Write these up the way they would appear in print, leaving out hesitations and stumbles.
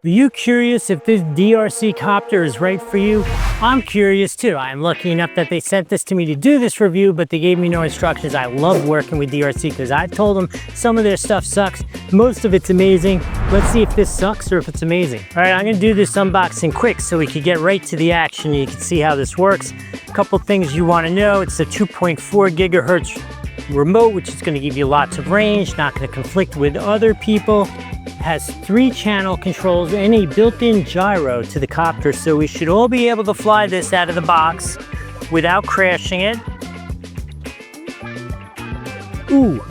Are you curious if this DRC copter is right for you? I'm curious too. I'm lucky enough that they sent this to me to do this review, but they gave me no instructions. I love working with DRC because I told them some of their stuff sucks. Most of it's amazing. Let's see if this sucks or if it's amazing. All right, I'm gonna do this unboxing quick so we can get right to the action. You can see how this works. A couple things you wanna know. It's a 2.4 gigahertz remote, which is gonna give you lots of range, not gonna conflict with other people. Has 3 channel controls and a built-in gyro to the copter, so we should all be able to fly this out of the box without crashing it. Ooh,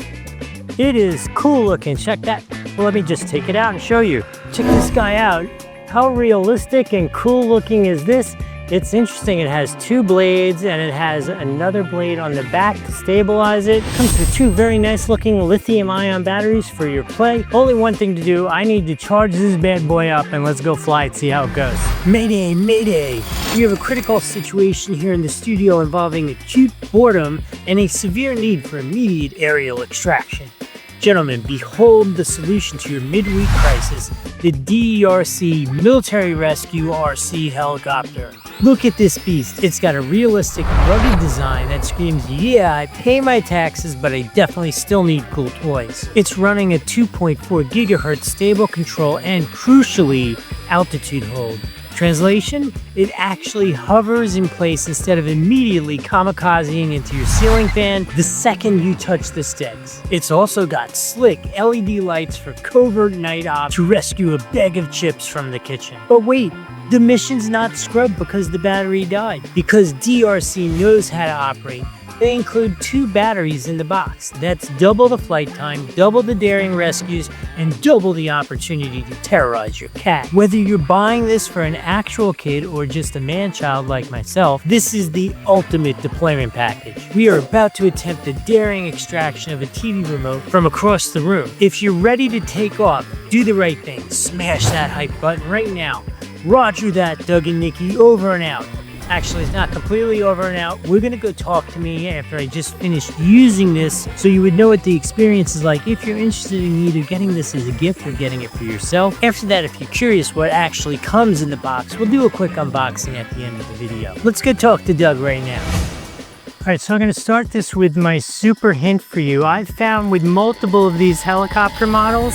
it is cool looking. Check that. Well, let me just take it out and show you. Check this guy out. How realistic and cool looking is this? It's interesting. It has 2 blades and it has another blade on the back to stabilize it. Comes with 2 very nice looking lithium ion batteries for your play. Only one thing to do. I need to charge this bad boy up and let's go fly it, see how it goes. Mayday, mayday. We have a critical situation here in the studio involving acute boredom and a severe need for immediate aerial extraction. Gentlemen, behold the solution to your midweek crisis, the DRC Military Rescue RC helicopter. Look at this beast. It's got a realistic, rugged design that screams, yeah, I pay my taxes, but I definitely still need cool toys. It's running a 2.4 gigahertz stable control and, crucially, altitude hold. Translation, it actually hovers in place instead of immediately kamikazing into your ceiling fan the second you touch the sticks. It's also got slick LED lights for covert night ops to rescue a bag of chips from the kitchen. But wait, the mission's not scrubbed because the battery died. Because DRC knows how to operate, they include 2 batteries in the box. That's double the flight time, double the daring rescues, and double the opportunity to terrorize your cat. Whether you're buying this for an actual kid or just a man-child like myself, this is the ultimate deployment package. We are about to attempt the daring extraction of a TV remote from across the room. If you're ready to take off, do the right thing. Smash that hype button right now. Roger that, Doug and Nikki, over and out. Actually, it's not completely over and out. We're gonna go talk to me after I just finished using this so you would know what the experience is like if you're interested in either getting this as a gift or getting it for yourself. After that, if you're curious what actually comes in the box, we'll do a quick unboxing at the end of the video. Let's go talk to Doug right now. All right, so I'm gonna start this with my super hint for you. I've found with multiple of these helicopter models,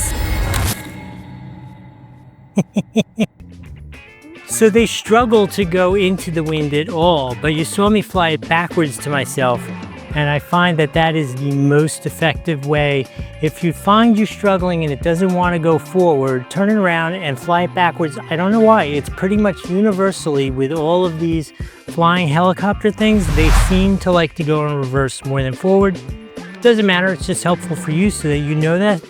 so they struggle to go into the wind at all, but you saw me fly it backwards to myself, and I find that that is the most effective way. If you find you're struggling and it doesn't want to go forward, turn it around and fly it backwards. I don't know why. It's pretty much universally with all of these flying helicopter things, they seem to like to go in reverse more than forward. Doesn't matter, it's just helpful for you so that you know that.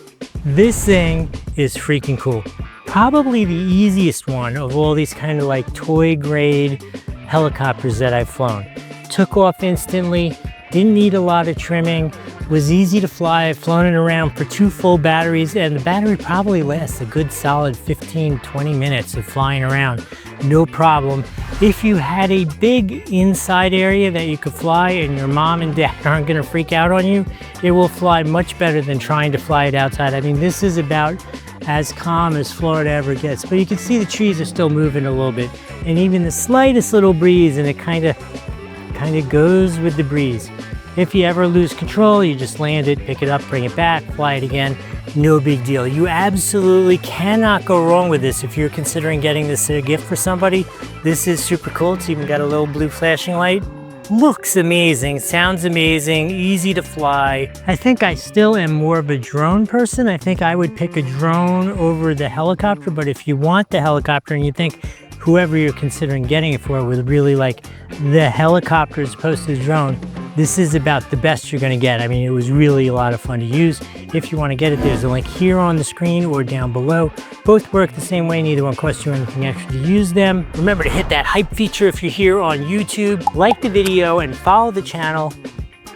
This thing is freaking cool. Probably the easiest one of all these kind of like toy grade helicopters that I've flown. Took off instantly, didn't need a lot of trimming, was easy to fly. I've flown it around for 2 full batteries and the battery probably lasts a good solid 15-20 minutes of flying around. No problem. If you had a big inside area that you could fly and your mom and dad aren't gonna freak out on you, it will fly much better than trying to fly it outside. I mean, this is about as calm as Florida ever gets, but you can see the trees are still moving a little bit, and even the slightest little breeze, and it kind of goes with the breeze. If you ever lose control, you just land it, pick it up, bring it back, fly it again. No big deal. You absolutely cannot go wrong with this if you're considering getting this as a gift for somebody. This is super cool. It's even got a little blue flashing light. Looks amazing, sounds amazing, easy to fly. I think I still am more of a drone person. I think I would pick a drone over the helicopter, but if you want the helicopter and you think whoever you're considering getting it for would really like the helicopter as opposed to the drone, this is about the best you're gonna get. I mean, it was really a lot of fun to use. If you wanna get it, there's a link here on the screen or down below. Both work the same way, neither one costs you anything extra to use them. Remember to hit that hype feature if you're here on YouTube, like the video and follow the channel.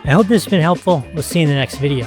I hope this has been helpful. We'll see you in the next video.